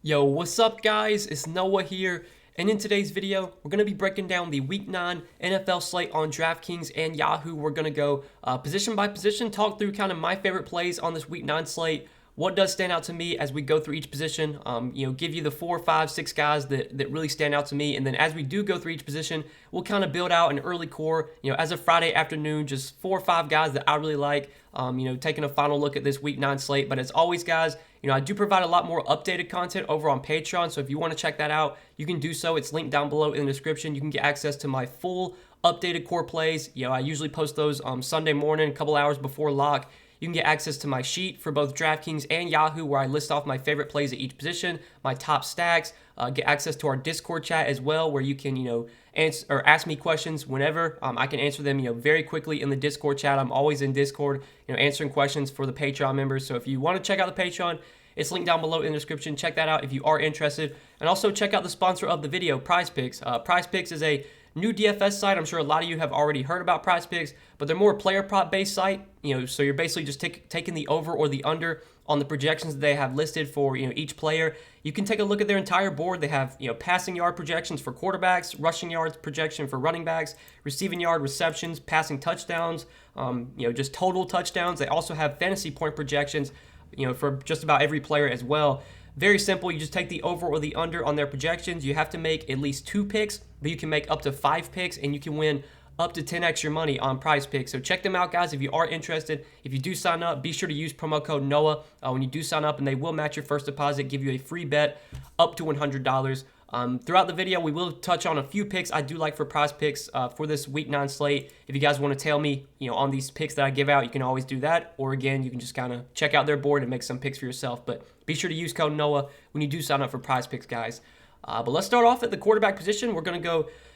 Yo, what's up guys? It's Noah here, and in today's video, we're going to be breaking down the Week 9 NFL slate on Draftkings and Yahoo. We're going to go position by position, talk through kind of my favorite plays on this Week 9 slate, what does stand out to me as we go through each position, give you the 4, 5, 6 guys that really stand out to me, and then as we do go through each position, we'll kind of build out an early core, as a Friday afternoon, just 4 or 5 guys that I really like, taking a final look at this Week 9 slate. But as always, guys, I do provide a lot more updated content over on Patreon, so if you want to check that out, you can do so. It's linked down below in the description. You can get access to my full updated core plays. I usually post those Sunday morning, a couple hours before lock. You can get access to my sheet for both Draftkings and Yahoo, where I list off my favorite plays at each position, my top stacks. Get access to our Discord chat as well, where you can, answer or ask me questions whenever. I can answer them, very quickly in the Discord chat. I'm always in Discord, answering questions for the Patreon members. So if you want to check out the Patreon, it's linked down below in the description. Check that out if you are interested. And also check out the sponsor of the video, PrizePicks. PrizePicks is a new DFS site. I'm sure a lot of you have already heard about PrizePicks, but they're more player prop based site. So you're basically just taking the over or the under on the projections that they have listed for each player. You can take a look at their entire board. They have passing yard projections for quarterbacks, rushing yards projection for running backs, receiving yard receptions, passing touchdowns, just total touchdowns. They also have fantasy point projections, for just about every player as well. Very simple. You just take the over or the under on their projections. You have to make at least 2 picks, but you can make up to 5 picks, and you can win up to 10x your money on PrizePicks. So check them out, guys, if you are interested. If you do sign up, be sure to use promo code NOAH when you do sign up, and they will match your first deposit, give you a free bet up to $100. Throughout the video, we will touch on a few picks I do like for PrizePicks for this Week 9 slate. If you guys want to tell me, on these picks that I give out, you can always do that. Or again, you can just kind of check out their board and make some picks for yourself. But be sure to use code NOAH when you do sign up for PrizePicks, guys. But let's start off at the quarterback position. We're going to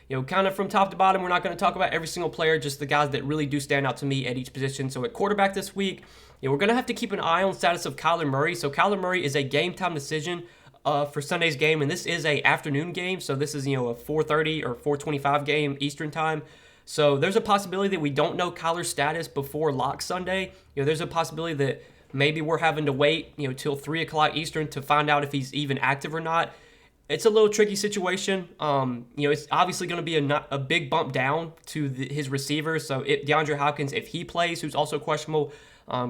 go, kind of from top to bottom. We're not going to talk about every single player, just the guys that really do stand out to me at each position. So at quarterback this week, we're going to have to keep an eye on the status of Kyler Murray. So Kyler Murray is a game time decision for Sunday's game, and this is a afternoon game, so this is a 4:30 or 4:25 game Eastern time. So there's a possibility that we don't know Kyler's status before lock Sunday. There's a possibility that maybe we're having to wait till 3 o'clock Eastern to find out if he's even active or not. It's a little tricky situation. It's obviously going to be a big bump down to his receivers. So DeAndre Hopkins, if he plays, who's also questionable,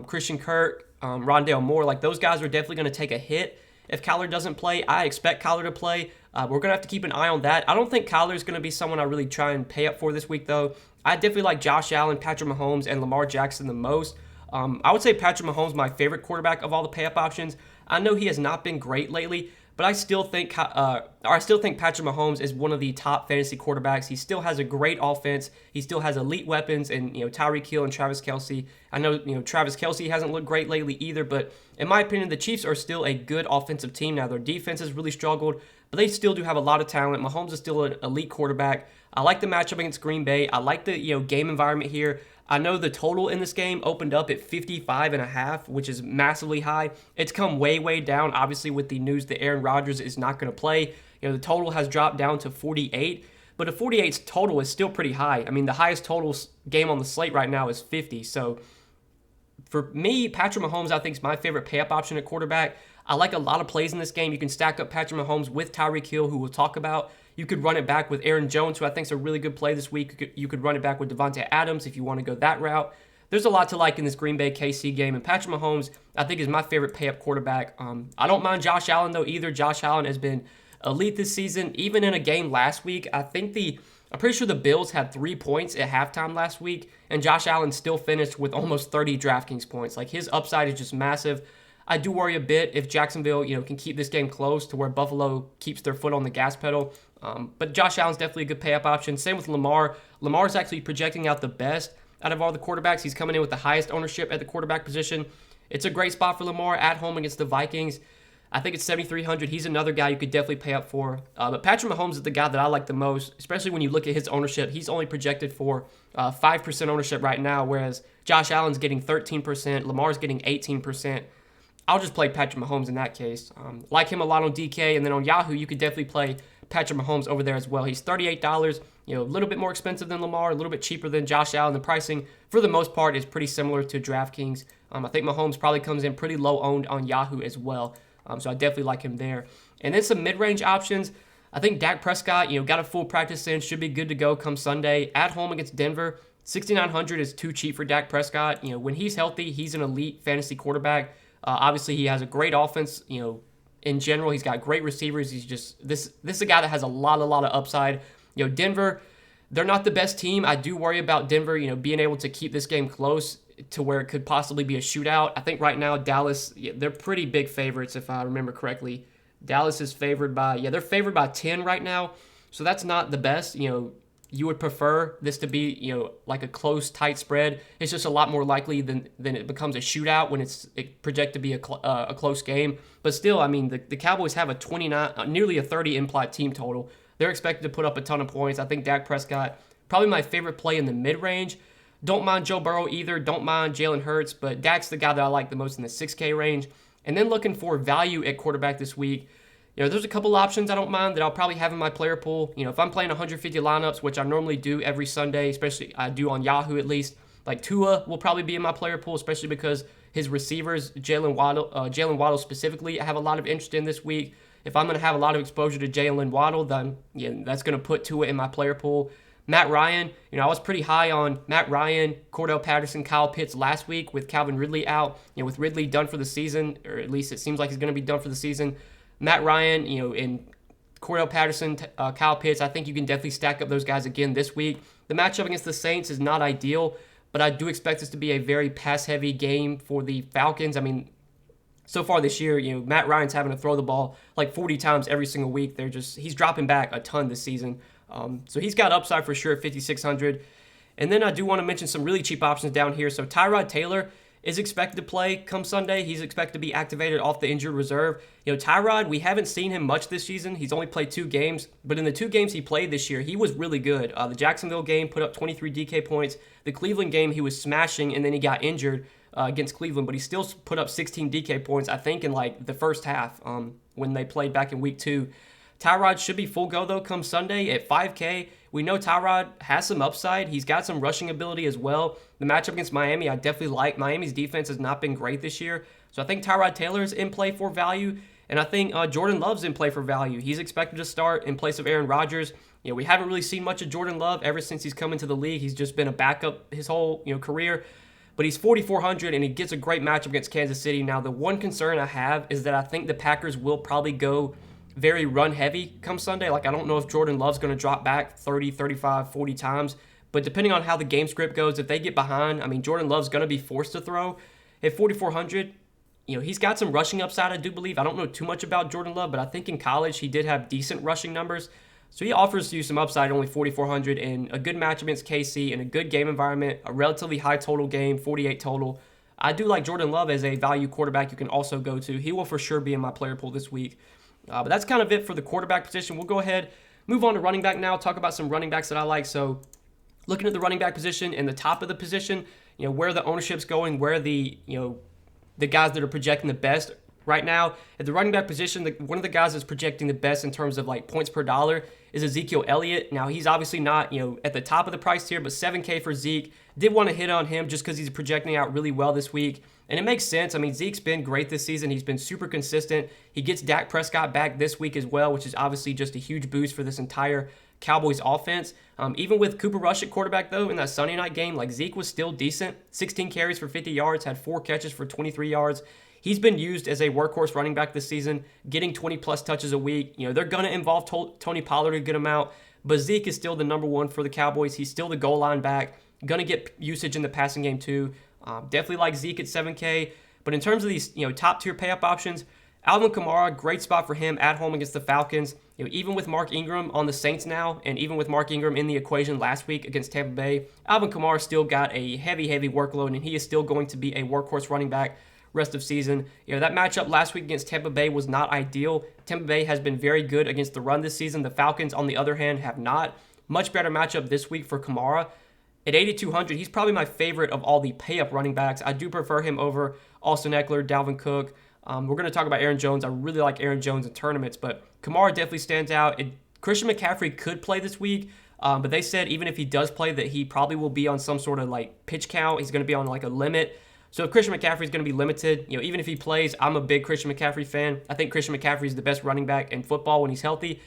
Christian Kirk, Rondale Moore, like those guys are definitely going to take a hit if Kyler doesn't play. I expect Kyler to play. We're going to have to keep an eye on that. I don't think Kyler is going to be someone I really try and pay up for this week, though. I definitely like Josh Allen, Patrick Mahomes, and Lamar Jackson the most. I would say Patrick Mahomes is my favorite quarterback of all the pay-up options. I know he has not been great lately, but I still think Patrick Mahomes is one of the top fantasy quarterbacks. He still has a great offense. He still has elite weapons, and Tyreek Hill and Travis Kelce. I know Travis Kelce hasn't looked great lately either, but in my opinion, the Chiefs are still a good offensive team. Now their defense has really struggled, but they still do have a lot of talent. Mahomes is still an elite quarterback. I like the matchup against Green Bay. I like the game environment here. I know the total in this game opened up at 55.5, which is massively high. It's come way, way down, obviously, with the news that Aaron Rodgers is not going to play. The total has dropped down to 48, but a 48 total is still pretty high. I mean, the highest total game on the slate right now is 50. So for me, Patrick Mahomes, I think, is my favorite pay-up option at quarterback. I like a lot of plays in this game. You can stack up Patrick Mahomes with Tyreek Hill, who we'll talk about. You could run it back with Aaron Jones, who I think is a really good play this week. You could run it back with Devontae Adams if you want to go that route. There's a lot to like in this Green Bay KC game, and Patrick Mahomes, I think, is my favorite pay-up quarterback. I don't mind Josh Allen, though, either. Josh Allen has been elite this season. Even in a game last week, I'm pretty sure the Bills had 3 points at halftime last week, and Josh Allen still finished with almost 30 DraftKings points. Like, his upside is just massive. I do worry a bit if Jacksonville, can keep this game close to where Buffalo keeps their foot on the gas pedal. But Josh Allen's definitely a good pay-up option. Same with Lamar. Lamar's actually projecting out the best out of all the quarterbacks. He's coming in with the highest ownership at the quarterback position. It's a great spot for Lamar at home against the Vikings. I think it's 7,300. He's another guy you could definitely pay up for. But Patrick Mahomes is the guy that I like the most, especially when you look at his ownership. He's only projected for 5% ownership right now, whereas Josh Allen's getting 13%. Lamar's getting 18%. I'll just play Patrick Mahomes in that case. Like him a lot on DK, and then on Yahoo, you could definitely play Patrick Mahomes over there as well. He's $38, a little bit more expensive than Lamar, a little bit cheaper than Josh Allen. The pricing, for the most part, is pretty similar to DraftKings. I think Mahomes probably comes in pretty low owned on Yahoo as well. So I definitely like him there. And then some mid-range options. I think Dak Prescott, got a full practice in, should be good to go come Sunday. At home against Denver, 6,900 is too cheap for Dak Prescott. When he's healthy, he's an elite fantasy quarterback. Obviously, he has a great offense. In general, he's got great receivers. He's just this is a guy that has a lot of upside. Denver, they're not the best team. I do worry about Denver, being able to keep this game close to where it could possibly be a shootout. I think right now Dallas, they're pretty big favorites if I remember correctly. Dallas is favored by, they're favored by 10 right now. So that's not the best. You would prefer this to be, like a close, tight spread. It's just a lot more likely than it becomes a shootout when it projected to be a close game. But still, I mean, the Cowboys have a 29, nearly a 30 implied team total. They're expected to put up a ton of points. I think Dak Prescott, probably my favorite play in the mid-range. Don't mind Joe Burrow either. Don't mind Jalen Hurts. But Dak's the guy that I like the most in the 6K range. And then looking for value at quarterback this week. There's a couple options I don't mind that I'll probably have in my player pool. If I'm playing 150 lineups, which I normally do every Sunday, especially I do on Yahoo at least, like Tua will probably be in my player pool, especially because his receivers, Jalen Waddle specifically, I have a lot of interest in this week. If I'm going to have a lot of exposure to Jalen Waddle, then that's going to put Tua in my player pool. Matt Ryan, I was pretty high on Matt Ryan, Cordell Patterson, Kyle Pitts last week with Calvin Ridley out. With Ridley done for the season, or at least it seems like he's going to be done for the season. Matt Ryan, and Cordell Patterson, Kyle Pitts, I think you can definitely stack up those guys again this week. The matchup against the Saints is not ideal, but I do expect this to be a very pass-heavy game for the Falcons. I mean, so far this year, Matt Ryan's having to throw the ball like 40 times every single week. He's dropping back a ton this season. So he's got upside for sure at 5,600. And then I do want to mention some really cheap options down here. So Tyrod Taylor is expected to play come Sunday. He's expected to be activated off the injured reserve. Tyrod, we haven't seen him much this season. He's only played 2 games, but in the 2 games he played this year, he was really good. The Jacksonville game put up 23 DK points. The Cleveland game, he was smashing, and then he got injured against Cleveland, but he still put up 16 DK points, I think, in like the first half when they played back in week 2. Tyrod should be full go, though, come Sunday at 5K. We know Tyrod has some upside. He's got some rushing ability as well. The matchup against Miami, I definitely like. Miami's defense has not been great this year. So I think Tyrod Taylor is in play for value. And I think Jordan Love's in play for value. He's expected to start in place of Aaron Rodgers. We haven't really seen much of Jordan Love ever since he's come into the league. He's just been a backup his whole career. But he's 4,400, and he gets a great matchup against Kansas City. Now, the one concern I have is that I think the Packers will probably go very run-heavy come Sunday. Like, I don't know if Jordan Love's going to drop back 30, 35, 40 times. But depending on how the game script goes, if they get behind, I mean, Jordan Love's going to be forced to throw. At 4,400, he's got some rushing upside, I do believe. I don't know too much about Jordan Love, but I think in college he did have decent rushing numbers. So he offers you some upside, only 4,400, and a good match against KC in a good game environment, a relatively high total game, 48 total. I do like Jordan Love as a value quarterback you can also go to. He will for sure be in my player pool this week. But that's kind of it for the quarterback position. We'll go ahead, move on to running back now, talk about some running backs that I like. So looking at the running back position and the top of the position, where the ownership's going, where the guys that are projecting the best right now. At the running back position, one of the guys that's projecting the best in terms of like points per dollar is Ezekiel Elliott. Now, he's obviously not, at the top of the price tier, but 7K for Zeke. Did want to hit on him just because he's projecting out really well this week. And it makes sense. I mean, Zeke's been great this season. He's been super consistent. He gets Dak Prescott back this week as well, which is obviously just a huge boost for this entire Cowboys offense. Even with Cooper Rush at quarterback, though, in that Sunday night game, like Zeke was still decent. 16 carries for 50 yards, had 4 catches for 23 yards. He's been used as a workhorse running back this season, getting 20-plus touches a week. They're going to involve Tony Pollard a good amount, but Zeke is still the number one for the Cowboys. He's still the goal line back. Going to get usage in the passing game, too. Definitely like Zeke at 7K. But in terms of these top-tier pay-up options, Alvin Kamara, great spot for him at home against the Falcons. Even with Mark Ingram on the Saints now, and even with Mark Ingram in the equation last week against Tampa Bay, Alvin Kamara still got a heavy workload, and he is still going to be a workhorse running back rest of season. That matchup last week against Tampa Bay was not ideal. Tampa Bay has been very good against the run this season. The Falcons, on the other hand, have not. Much better matchup this week for Kamara. At 8,200, he's probably my favorite of all the pay-up running backs. I do prefer him over Austin Eckler, Dalvin Cook. We're going to talk about Aaron Jones. I really like Aaron Jones in tournaments, but Kamara definitely stands out. Christian McCaffrey could play this week, but they said even if he does play that he probably will be on some sort of like pitch count. He's going to be on like a limit. So if Christian McCaffrey is going to be limited, even if he plays, I'm a big Christian McCaffrey fan. I think Christian McCaffrey is the best running back in football when he's healthy,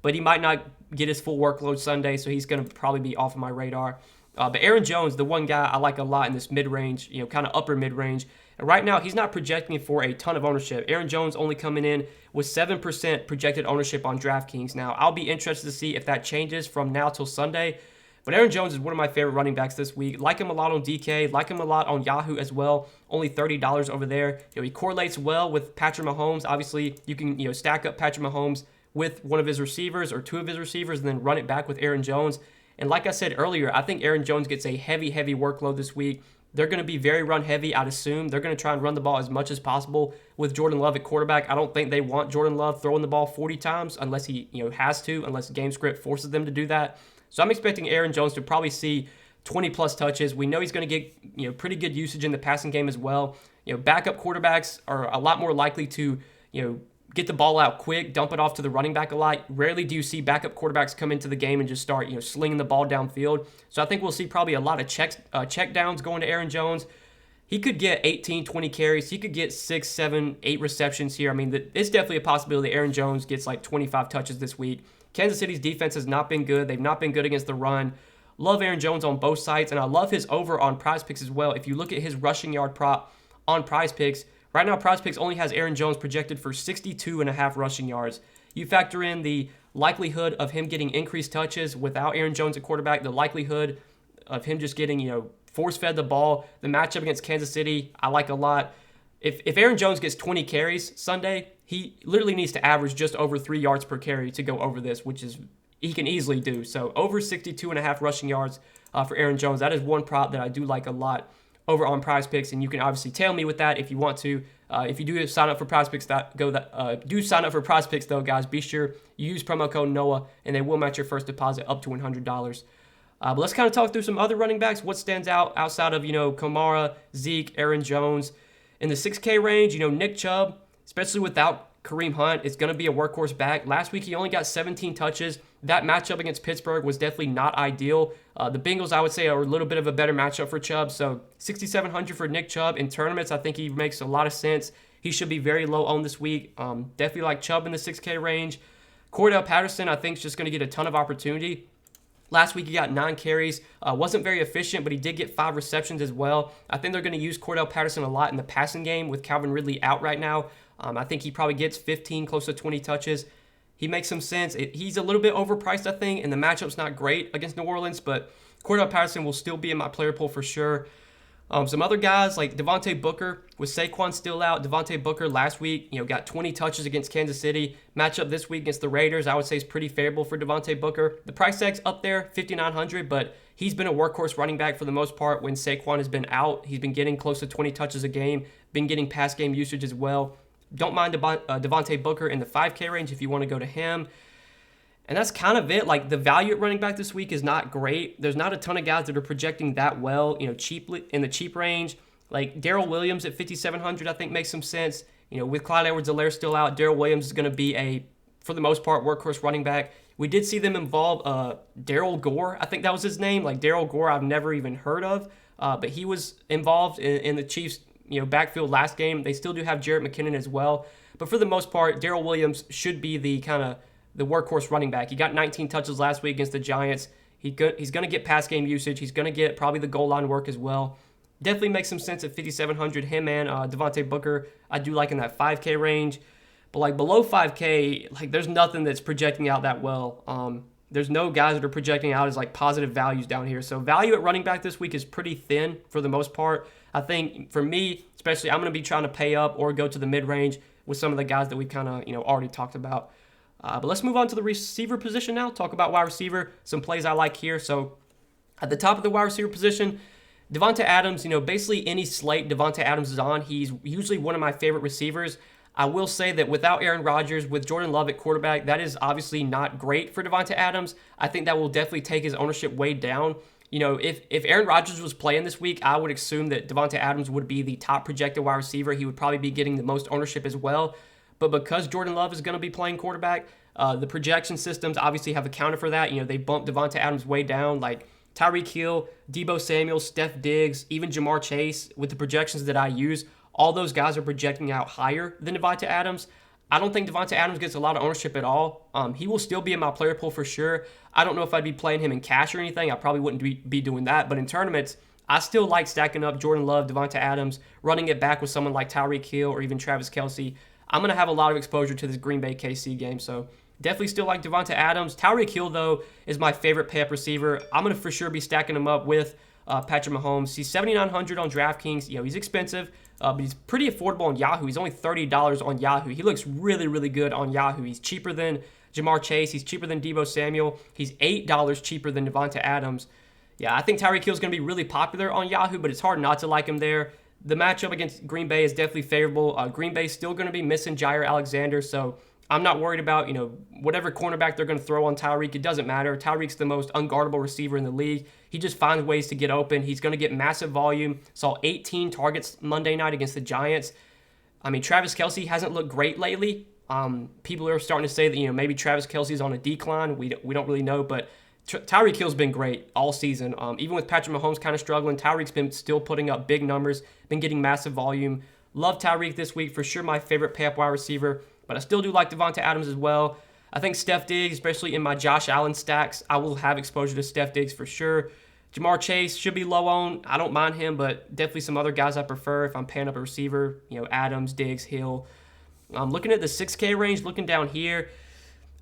but he might not get his full workload Sunday, so he's going to probably be off of my radar. But Aaron Jones, the one guy I like a lot in this mid-range, kind of upper mid-range. And right now, he's not projecting for a ton of ownership. Aaron Jones only coming in with 7% projected ownership on DraftKings. Now, I'll be interested to see if that changes from now till Sunday. But Aaron Jones is one of my favorite running backs this week. Like him a lot on DK, like him a lot on Yahoo as well. Only $30 over there. He correlates well with Patrick Mahomes. Obviously, you can stack up Patrick Mahomes with one of his receivers or two of his receivers and then run it back with Aaron Jones. And like I said earlier, I think Aaron Jones gets a heavy workload this week. They're going to be very run heavy, I'd assume. They're going to try and run the ball as much as possible with Jordan Love at quarterback. I don't think they want Jordan Love throwing the ball 40 times unless he has to, unless game script forces them to do that. So I'm expecting Aaron Jones to probably see 20-plus touches. We know he's going to get pretty good usage in the passing game as well. Backup quarterbacks are a lot more likely to get the ball out quick, dump it off to the running back a lot. Rarely do you see backup quarterbacks come into the game and just start slinging the ball downfield. So I think we'll see probably a lot of check downs going to Aaron Jones. He could get 18, 20 carries. He could get 6, 7, 8 receptions here. I mean, it's definitely a possibility Aaron Jones gets like 25 touches this week. Kansas City's defense has not been good. They've not been good against the run. Love Aaron Jones on both sides, and I love his over on Prize Picks as well. If you look at his rushing yard prop on Prize Picks, right now Prize Picks only has Aaron Jones projected for 62.5 rushing yards. You factor in the likelihood of him getting increased touches without Aaron Jones at quarterback, the likelihood of him just getting, force-fed the ball. The matchup against Kansas City, I like a lot. If Aaron Jones gets 20 carries Sunday, he literally needs to average just over 3 yards per carry to go over this, which is he can easily do. So over 62.5 rushing yards for Aaron Jones. That is one prop that I do like a lot over on Prize Picks, and you can obviously tail me with that if you want to. If you do sign up for Prize Picks, do sign up for Prize Picks though, guys. Be sure you use promo code NOAH, and they will match your first deposit up to $100. But let's kind of talk through some other running backs. What stands out outside of Kamara, Zeke, Aaron Jones in the 6K range? Nick Chubb, especially without Kareem Hunt, is going to be a workhorse back. Last week, he only got 17 touches. That matchup against Pittsburgh was definitely not ideal. The Bengals, I would say, are a little bit of a better matchup for Chubb. So 6,700 for Nick Chubb. In tournaments, I think he makes a lot of sense. He should be very low owned this week. Definitely like Chubb in the 6K range. Cordell Patterson, I think, is just going to get a ton of opportunity. Last week, he got 9 carries. Wasn't very efficient, but he did get 5 receptions as well. I think they're going to use Cordell Patterson a lot in the passing game with Calvin Ridley out right now. I think he probably gets 15, close to 20 touches. He makes some sense. He's a little bit overpriced, I think, and the matchup's not great against New Orleans, but Cordell Patterson will still be in my player pool for sure. Some other guys like Devontae Booker, with Saquon still out. Devontae Booker last week, got 20 touches against Kansas City. Matchup this week against the Raiders, I would say is pretty favorable for Devontae Booker. The price tag's up there, $5,900, but he's been a workhorse running back for the most part when Saquon has been out. He's been getting close to 20 touches a game, been getting pass game usage as well. Don't mind Devontae Booker in the 5K range if you want to go to him. And that's kind of it. Like, the value at running back this week is not great. There's not a ton of guys that are projecting that well, cheaply in the cheap range. Like Darrell Williams at 5,700, I think makes some sense. With Clyde Edwards-Helaire still out, Darrell Williams is going to be for the most part, workhorse running back. We did see them involve Darryl Gore. I think that was his name. Like Darryl Gore, I've never even heard of, but he was involved in the Chiefs' backfield last game. They still do have Jerick McKinnon as well, but for the most part, Darrell Williams should be the workhorse running back. He got 19 touches last week against the Giants. He's going to get pass game usage. He's going to get probably the goal line work as well. Definitely makes some sense at 5,700. Him and Devontae Booker, I do like in that 5K range. But like below 5K, like there's nothing that's projecting out that well. There's no guys that are projecting out as like positive values down here. So value at running back this week is pretty thin for the most part. I think for me, especially, I'm going to be trying to pay up or go to the mid-range with some of the guys that we kind of already talked about. But let's move on to the receiver position now. Talk about wide receiver, some plays I like here. So at the top of the wide receiver position, Devonta Adams, basically any slate Devonta Adams is on, he's usually one of my favorite receivers. I will say that without Aaron Rodgers, with Jordan Love at quarterback, that is obviously not great for Devonta Adams. I think that will definitely take his ownership way down. If Aaron Rodgers was playing this week, I would assume that Devonta Adams would be the top projected wide receiver. He would probably be getting the most ownership as well. But because Jordan Love is going to be playing quarterback, the projection systems obviously have accounted for that. They bumped Devonta Adams way down, like Tyreek Hill, Deebo Samuel, Steph Diggs, even Jamar Chase, with the projections that I use, all those guys are projecting out higher than Devontae Adams. I don't think Devontae Adams gets a lot of ownership at all. He will still be in my player pool for sure. I don't know if I'd be playing him in cash or anything. I probably wouldn't be doing that. But in tournaments, I still like stacking up Jordan Love, Devontae Adams, running it back with someone like Tyreek Hill or even Travis Kelce. I'm going to have a lot of exposure to this Green Bay KC game. So definitely still like Devontae Adams. Tyreek Hill, though, is my favorite pay-up receiver. I'm going to for sure be stacking him up with Patrick Mahomes. He's $7,900 on DraftKings. He's expensive, but he's pretty affordable on Yahoo. He's only $30 on Yahoo. He looks really, really good on Yahoo. He's cheaper than Jamar Chase. He's cheaper than Deebo Samuel. He's $8 cheaper than Devontae Adams. Yeah, I think Tyreek Hill is going to be really popular on Yahoo, but it's hard not to like him there. The matchup against Green Bay is definitely favorable. Green Bay is still going to be missing Jair Alexander, so I'm not worried about, whatever cornerback they're going to throw on Tyreek. It doesn't matter. Tyreek's the most unguardable receiver in the league. He just finds ways to get open. He's going to get massive volume. Saw 18 targets Monday night against the Giants. I mean, Travis Kelce hasn't looked great lately. People are starting to say that, maybe Travis Kelce's on a decline. We don't really know, but Tyreek Hill's been great all season. Even with Patrick Mahomes kind of struggling, Tyreek's been still putting up big numbers, been getting massive volume. Love Tyreek this week. For sure my favorite pay-up wide receiver, but I still do like Devontae Adams as well. I think Steph Diggs, especially in my Josh Allen stacks, I will have exposure to Steph Diggs for sure. Jamar Chase should be low on. I don't mind him, but definitely some other guys I prefer if I'm paying up a receiver. Adams, Diggs, Hill. Looking at the 6K range, looking down here,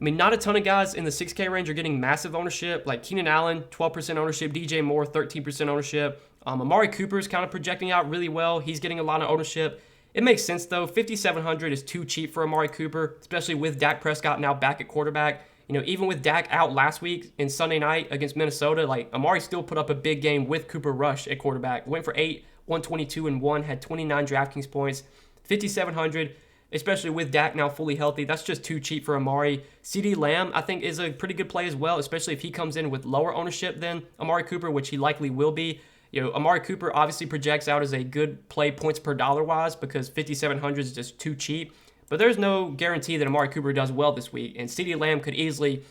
I mean, not a ton of guys in the 6K range are getting massive ownership. Like Keenan Allen, 12% ownership. DJ Moore, 13% ownership. Amari Cooper is kind of projecting out really well. He's getting a lot of ownership. It makes sense, though. 5,700 is too cheap for Amari Cooper, especially with Dak Prescott now back at quarterback. Even with Dak out last week in Sunday night against Minnesota, Amari still put up a big game with Cooper Rush at quarterback. Went for 8, 122 and 1, had 29 DraftKings points. 5,700, especially with Dak now fully healthy, that's just too cheap for Amari. CeeDee Lamb, I think, is a pretty good play as well, especially if he comes in with lower ownership than Amari Cooper, which he likely will be. Amari Cooper obviously projects out as a good play points per dollar wise because 5,700 is just too cheap. But there's no guarantee that Amari Cooper does well this week. And CeeDee Lamb could easily,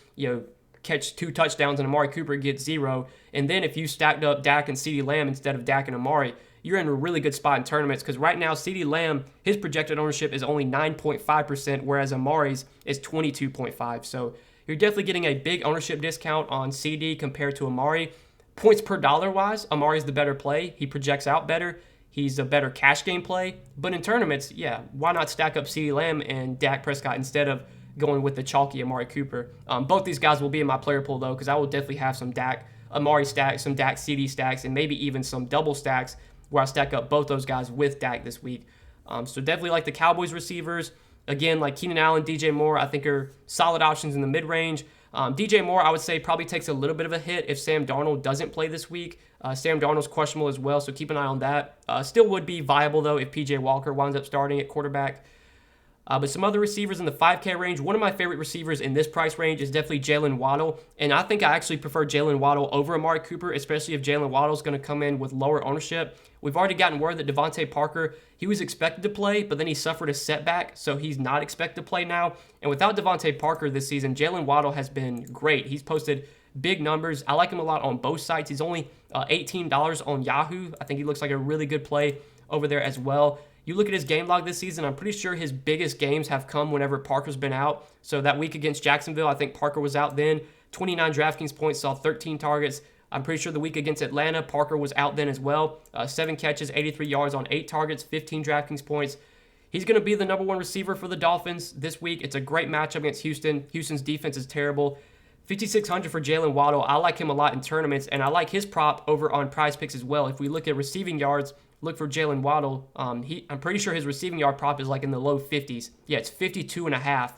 catch 2 touchdowns and Amari Cooper gets 0. And then if you stacked up Dak and CeeDee Lamb instead of Dak and Amari, you're in a really good spot in tournaments because right now CeeDee Lamb, his projected ownership is only 9.5%, whereas Amari's is 22.5%. So you're definitely getting a big ownership discount on CD compared to Amari. Points per dollar wise, Amari's the better play. He projects out better. He's a better cash game play. But in tournaments, why not stack up CeeDee Lamb and Dak Prescott instead of going with the chalky Amari Cooper? Both these guys will be in my player pool, though, because I will definitely have some Dak Amari stacks, some Dak CD stacks, and maybe even some double stacks where I stack up both those guys with Dak this week. So definitely like the Cowboys receivers. Again, like Keenan Allen, DJ Moore, I think are solid options in the mid-range. DJ Moore, I would say, probably takes a little bit of a hit if Sam Darnold doesn't play this week. Sam Darnold's questionable as well, so keep an eye on that. Still would be viable, though, if PJ Walker winds up starting at quarterback. But some other receivers in the 5K range. One of my favorite receivers in this price range is definitely Jalen Waddle. And I think I actually prefer Jalen Waddle over Amari Cooper, especially if Jalen Waddle is going to come in with lower ownership. We've already gotten word that Devontae Parker, he was expected to play, but then he suffered a setback, so he's not expected to play now. And without Devontae Parker this season, Jalen Waddle has been great. He's posted big numbers. I like him a lot on both sites. He's only $18 on Yahoo. I think he looks like a really good play over there as well. You look at his game log this season, I'm pretty sure his biggest games have come whenever Parker's been out. So that week against Jacksonville, I think Parker was out then. 29 DraftKings points, saw 13 targets. I'm pretty sure the week against Atlanta, Parker was out then as well. 7 catches, 83 yards on 8 targets, 15 DraftKings points. He's going to be the number 1 receiver for the Dolphins this week. It's a great matchup against Houston. Houston's defense is terrible. 5,600 for Jalen Waddle. I like him a lot in tournaments, and I like his prop over on Prize Picks as well. If we look at receiving yards, look for Jalen Waddle. I'm pretty sure his receiving yard prop is like in the low 50s. Yeah, it's 52.5.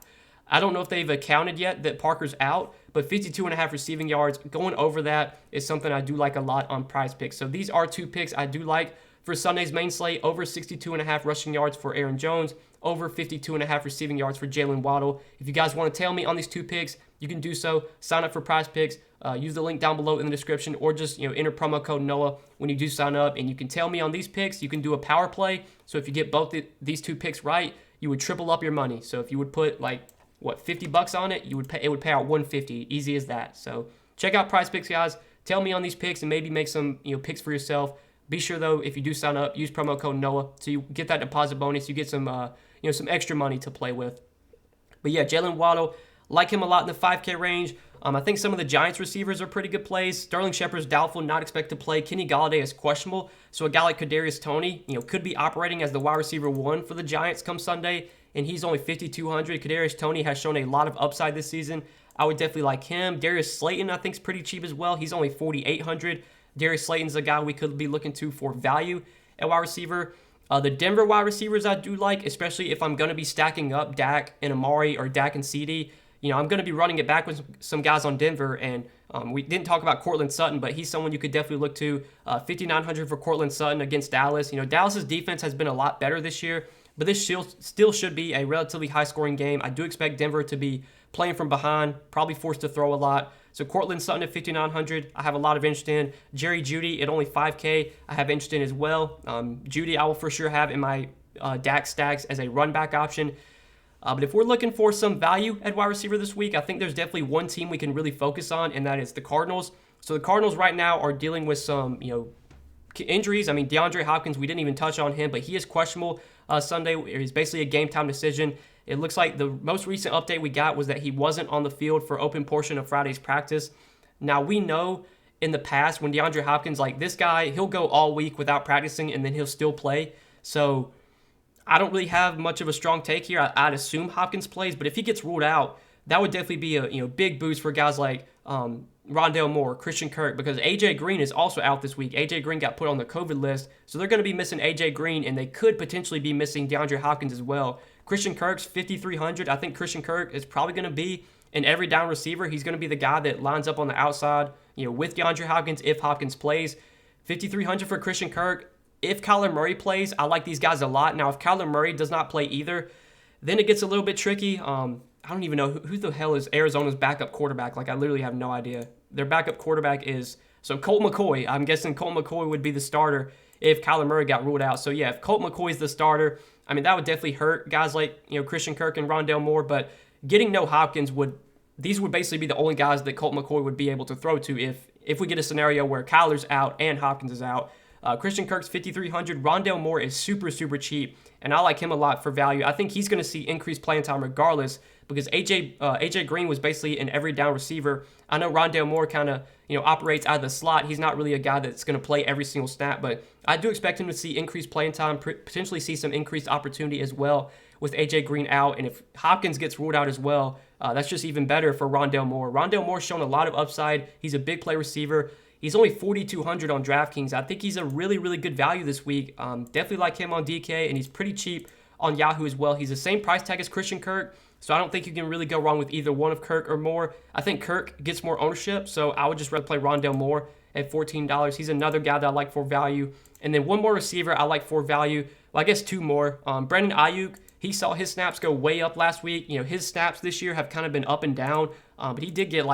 I don't know if they've accounted yet that Parker's out, but 52.5 receiving yards, going over that is something I do like a lot on Prize Picks. So these are 2 picks I do like for Sunday's main slate. Over 62.5 rushing yards for Aaron Jones, over 52.5 receiving yards for Jalen Waddle. If you guys want to tail me on these 2 picks, you can do so. Sign up for Prize Picks. Use the link down below in the description, or just enter promo code Noah when you do sign up, and you can tail me on these picks. You can do a power play. So if you get both these 2 picks right, you would triple up your money. So if you would put $50 on it, it would pay out $150. Easy as that. So check out Prize Picks, guys. tell me on these picks and maybe make some picks for yourself. Be sure though, if you do sign up, use promo code Noah so you get that deposit bonus. You get some some extra money to play with. But yeah, Jalen Waddle, like him a lot in the 5K range. I think some of the Giants receivers are pretty good plays. Sterling Shepard's doubtful, not expected to play. Kenny Golladay is questionable. So a guy like Kadarius Toney, could be operating as the wide receiver 1 for the Giants come Sunday, and he's only 5,200. Kadarius Toney has shown a lot of upside this season. I would definitely like him. Darius Slayton, I think, is pretty cheap as well. He's only 4,800. Darius Slayton's a guy we could be looking to for value at wide receiver. The Denver wide receivers I do like, especially if I'm going to be stacking up Dak and Amari or Dak and CD. I'm going to be running it back with some guys on Denver, and we didn't talk about Courtland Sutton, but he's someone you could definitely look to. 5,900 for Courtland Sutton against Dallas. Dallas's defense has been a lot better this year, but this still should be a relatively high-scoring game. I do expect Denver to be playing from behind, probably forced to throw a lot. So Courtland Sutton at 5,900, I have a lot of interest in. Jerry Jeudy at only 5K, I have interest in as well. Jeudy I will for sure have in my Dak stacks as a run back option. But if we're looking for some value at wide receiver this week, I think there's definitely one team we can really focus on, and that is the Cardinals. So the Cardinals right now are dealing with some, injuries. I mean, DeAndre Hopkins, we didn't even touch on him, but he is questionable Sunday. It's basically a game-time decision. It looks like the most recent update we got was that he wasn't on the field for open portion of Friday's practice. Now, we know in the past when DeAndre Hopkins, like this guy, he'll go all week without practicing, and then he'll still play. So I don't really have much of a strong take here. I'd assume Hopkins plays, but if he gets ruled out, that would definitely be a big boost for guys like Rondale Moore, Christian Kirk, because A.J. Green is also out this week. A.J. Green got put on the COVID list, so they're going to be missing A.J. Green, and they could potentially be missing DeAndre Hopkins as well. Christian Kirk's 5,300. I think Christian Kirk is probably going to be an every down receiver. He's going to be the guy that lines up on the outside, with DeAndre Hopkins if Hopkins plays. 5,300 for Christian Kirk. If Kyler Murray plays, I like these guys a lot. Now, if Kyler Murray does not play either, then it gets a little bit tricky. I don't even know who the hell is Arizona's backup quarterback. Like, I literally have no idea. Their backup quarterback is, Colt McCoy. I'm guessing Colt McCoy would be the starter if Kyler Murray got ruled out. So, yeah, if Colt McCoy is the starter, I mean, that would definitely hurt guys like, Christian Kirk and Rondale Moore. But getting no Hopkins these would basically be the only guys that Colt McCoy would be able to throw to if we get a scenario where Kyler's out and Hopkins is out. Christian Kirk's 5,300. Rondale Moore is super, super cheap, and I like him a lot for value. I think he's going to see increased playing time regardless because AJ Green was basically an every down receiver. I know Rondale Moore kind of operates out of the slot. He's not really a guy that's going to play every single snap, but I do expect him to see increased playing time, potentially see some increased opportunity as well with AJ Green out. And if Hopkins gets ruled out as well, that's just even better for Rondale Moore. Rondale Moore's shown a lot of upside. He's a big play receiver. He's only 4,200 on DraftKings. I think he's a really, really good value this week. Definitely like him on DK, and he's pretty cheap on Yahoo as well. He's the same price tag as Christian Kirk, so I don't think you can really go wrong with either one of Kirk or Moore. I think Kirk gets more ownership, so I would just rather play Rondale Moore at $14. He's another guy that I like for value. And then one more receiver I like for value. Well, I guess two more. Brandon Ayuk, he saw his snaps go way up last week. His snaps this year have kind of been up and down, but he did get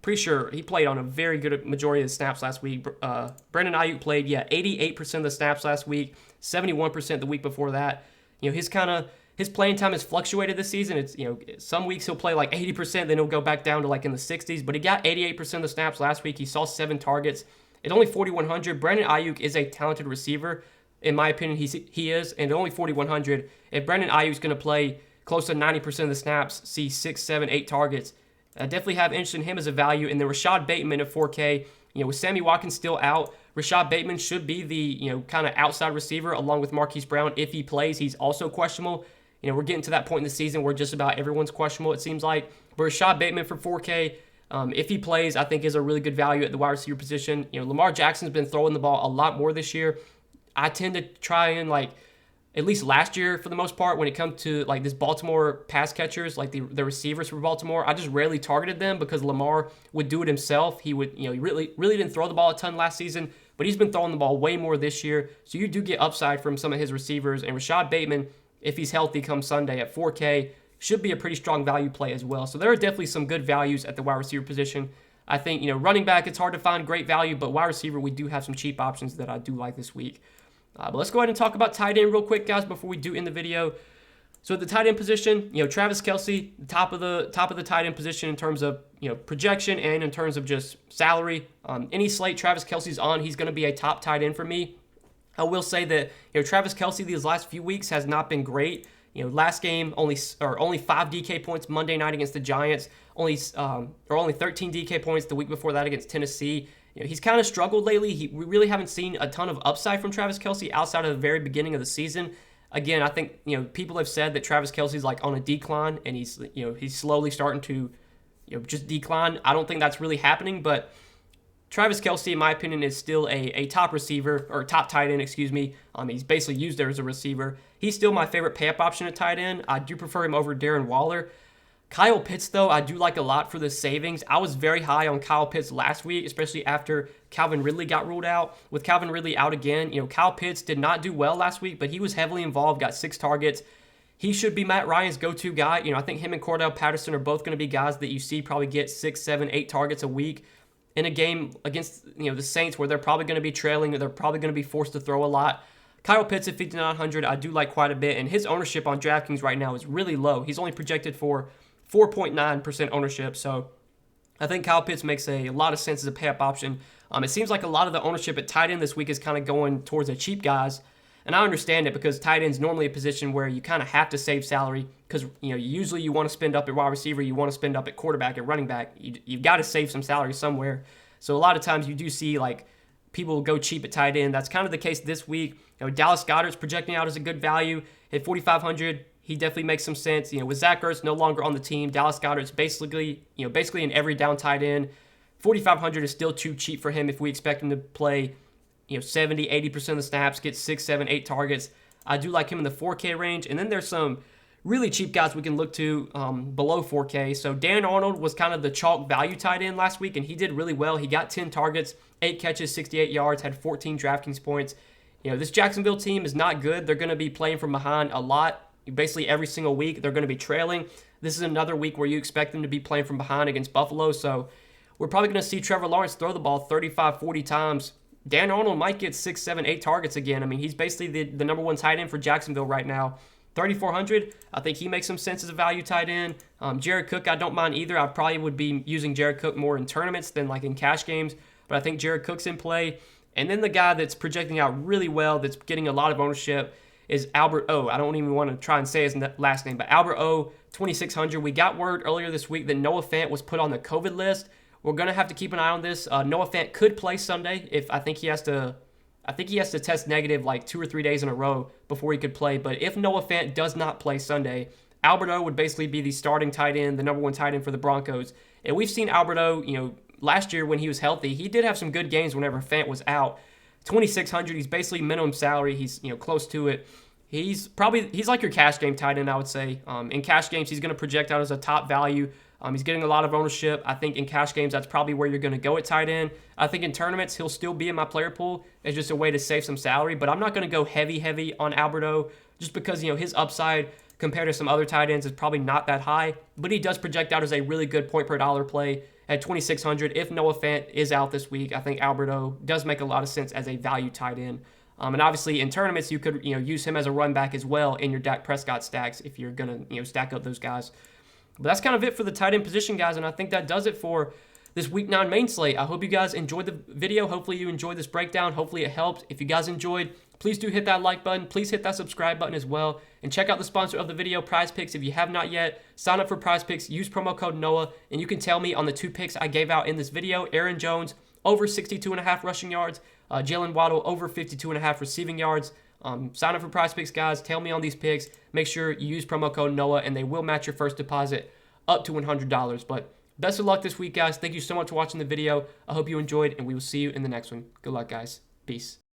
pretty sure he played on a very good majority of the snaps last week. Brandon Ayuk played, 88% of the snaps last week, 71% the week before that. His playing time has fluctuated this season. It's some weeks he'll play 80%, then he'll go back down to in the 60s. But he got 88% of the snaps last week. He saw 7 targets. At only 4,100, Brandon Ayuk is a talented receiver. In my opinion, he is. And at only 4,100, if Brandon Ayuk's going to play close to 90% of the snaps, see 6, 7, 8 targets, I definitely have interest in him as a value. And then Rashad Bateman at 4K, with Sammy Watkins still out, Rashad Bateman should be the, kind of outside receiver along with Marquise Brown. If he plays, he's also questionable. We're getting to that point in the season where just about everyone's questionable, it seems like. But Rashad Bateman for 4K, if he plays, I think is a really good value at the wide receiver position. Lamar Jackson's been throwing the ball a lot more this year. I tend to try and, at least last year for the most part, when it comes to this Baltimore pass catchers, the receivers for Baltimore, I just rarely targeted them because Lamar would do it himself. He would, he really didn't throw the ball a ton last season, but he's been throwing the ball way more this year. So you do get upside from some of his receivers. And Rashad Bateman, if he's healthy come Sunday at 4K, should be a pretty strong value play as well. So there are definitely some good values at the wide receiver position. I think, running back, it's hard to find great value, but wide receiver, we do have some cheap options that I do like this week. But let's go ahead and talk about tight end real quick, guys, before we do end the video. So at the tight end position, Travis Kelce, the top of the tight end position in terms of projection and in terms of just salary. Any slate Travis Kelce's on, he's going to be a top tight end for me. I will say that Travis Kelce these last few weeks has not been great. Last game only 5 DK points Monday night against the Giants, only 13 DK points the week before that against Tennessee. He's kind of struggled lately. We really haven't seen a ton of upside from Travis Kelce outside of the very beginning of the season. Again, I think people have said that Travis Kelce's like on a decline, and he's slowly starting to just decline. I don't think that's really happening, but Travis Kelce, in my opinion, is still a top receiver, or top tight end, excuse me. He's basically used there as a receiver. He's still my favorite pay-up option at tight end. I do prefer him over Darren Waller. Kyle Pitts, though, I do like a lot for the savings. I was very high on Kyle Pitts last week, especially after Calvin Ridley got ruled out. With Calvin Ridley out again, Kyle Pitts did not do well last week, but he was heavily involved, got 6 targets. He should be Matt Ryan's go-to guy. I think him and Cordell Patterson are both going to be guys that you see probably get 6, 7, 8 targets a week in a game against the Saints, where they're probably going to be trailing, or they're probably going to be forced to throw a lot. Kyle Pitts at 5,900, I do like quite a bit, and his ownership on DraftKings right now is really low. He's only projected for 4.9% ownership, so I think Kyle Pitts makes a lot of sense as a pay-up option. It seems like a lot of the ownership at tight end this week is kind of going towards the cheap guys, and I understand it because tight end's normally a position where you kind of have to save salary because usually you want to spend up at wide receiver, you want to spend up at quarterback and running back. You've got to save some salary somewhere. So a lot of times you do see like people go cheap at tight end. That's kind of the case this week. Dallas Goedert's projecting out as a good value at 4,500. He definitely makes some sense. With Zach Ertz no longer on the team, Dallas Goedert's basically an every down tight end. 4,500 is still too cheap for him if we expect him to play 70, 80% of the snaps, get 6, 7, 8 targets. I do like him in the 4K range. And then there's some really cheap guys we can look to below 4K. So Dan Arnold was kind of the chalk value tight end last week, and he did really well. He got 10 targets, 8 catches, 68 yards, had 14 DraftKings points. This Jacksonville team is not good. They're going to be playing from behind a lot. Basically every single week, they're going to be trailing. This is another week where you expect them to be playing from behind against Buffalo. So we're probably going to see Trevor Lawrence throw the ball 35, 40 times. Dan Arnold might get 6, 7, 8 targets again. I mean, he's basically the number one tight end for Jacksonville right now. 3,400, I think he makes some sense as a value tight end. Jared Cook, I don't mind either. I probably would be using Jared Cook more in tournaments than like in cash games, but I think Jared Cook's in play. And then the guy that's projecting out really well, that's getting a lot of ownership, is Albert O. I don't even want to try and say his last name, but Albert O, 2,600. We got word earlier this week that Noah Fant was put on the COVID list. We're going to have to keep an eye on this. Noah Fant could play Sunday. I think he has to test negative like 2 or 3 days in a row before he could play. But if Noah Fant does not play Sunday, Albert O would basically be the starting tight end, the number one tight end for the Broncos. And we've seen Albert O, last year when he was healthy, he did have some good games whenever Fant was out. 2,600, he's basically minimum salary. He's, close to it. He's like your cash game tight end, I would say. In cash games, he's going to project out as a top value. He's getting a lot of ownership. I think in cash games, that's probably where you're going to go at tight end. I think in tournaments, he'll still be in my player pool as just a way to save some salary, but I'm not going to go heavy on Alberto just because, his upside compared to some other tight ends is probably not that high, but he does project out as a really good point per dollar play at 2,600. If Noah Fant is out this week, I think Alberto does make a lot of sense as a value tight end. And obviously in tournaments, you could use him as a run back as well in your Dak Prescott stacks if you're going to stack up those guys. But that's kind of it for the tight end position, guys, and I think that does it for this Week 9 main slate. I hope you guys enjoyed the video. Hopefully you enjoyed this breakdown. Hopefully it helped. If you guys enjoyed, please do hit that like button. Please hit that subscribe button as well. And check out the sponsor of the video, Prize Picks. If you have not yet, sign up for Prize Picks. Use promo code NOAH, and you can tell me on the 2 picks I gave out in this video. Aaron Jones, over 62.5 rushing yards. Jalen Waddle, over 52.5 receiving yards. Sign up for Prize Picks, guys. Tell me on these picks. Make sure you use promo code NOAH, and they will match your first deposit up to $100. But best of luck this week, guys. Thank you so much for watching the video. I hope you enjoyed, and we will see you in the next one. Good luck, guys. Peace.